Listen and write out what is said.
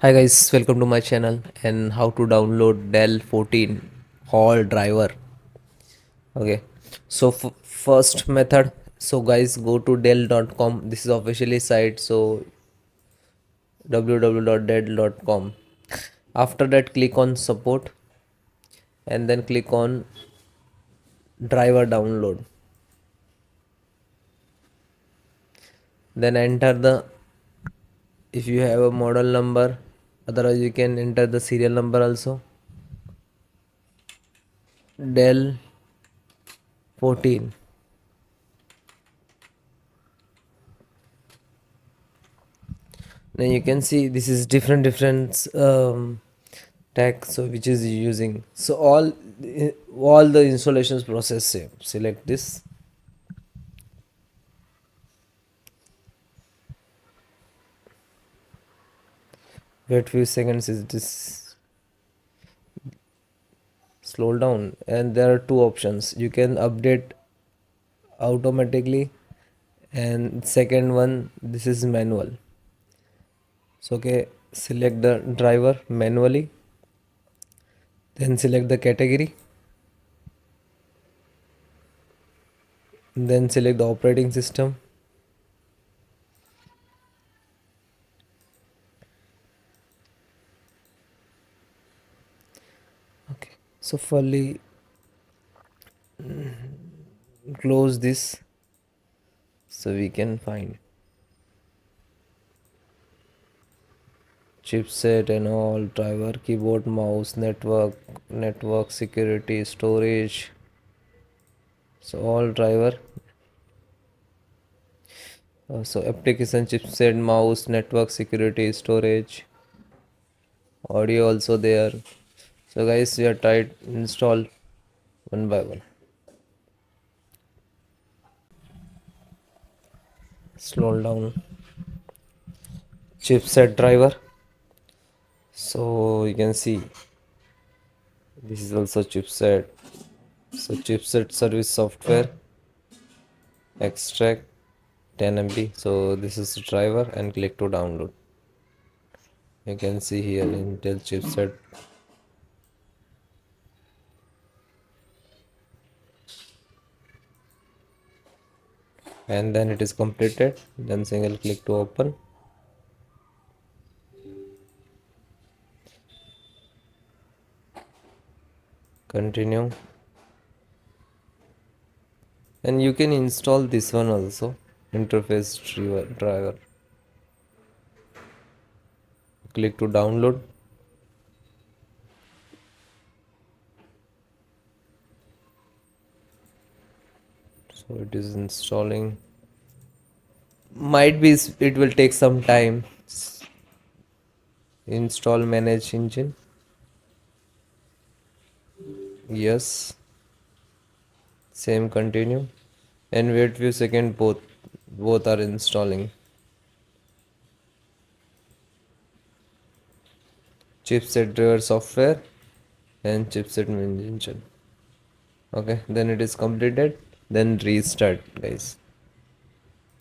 Hi guys, welcome to my channel and how to download Dell 14 Hall driver. Okay, so first method. So guys, go to Dell.com. This is officially site. So www.dell.com. After that, click on support and then click on driver download. Then enter the if you have a model number. Otherwise, you can enter the serial number also. Dell 14. Then you can see this is different tag, so which is using, so all the installations process same. Select this, wait few seconds, is this slow down, and there are two options. You can update automatically, and second one, this is manual. So okay, select the driver manually, then select the category, then select the operating system. Okay, so fully close this so we can find chipset and all, driver, keyboard, mouse, network security, storage. So all driver, so application, chipset, mouse, network security, storage, audio also there. So guys, we are tried install one by one. Slow down. Chipset driver, so you can see this is also chipset. So chipset service software extract 10 MB. So this is the driver, and click to download. You can see here Intel chipset, and then it is completed. Then single click to open. Continue. And you can install this one also, interface driver. Click to download. So it is installing. Might be it will take some time. Install manage engine. Yes. Same, continue. And wait few seconds, both are installing. Chipset driver software and chipset manage engine. Okay, then it is completed. Then restart, guys.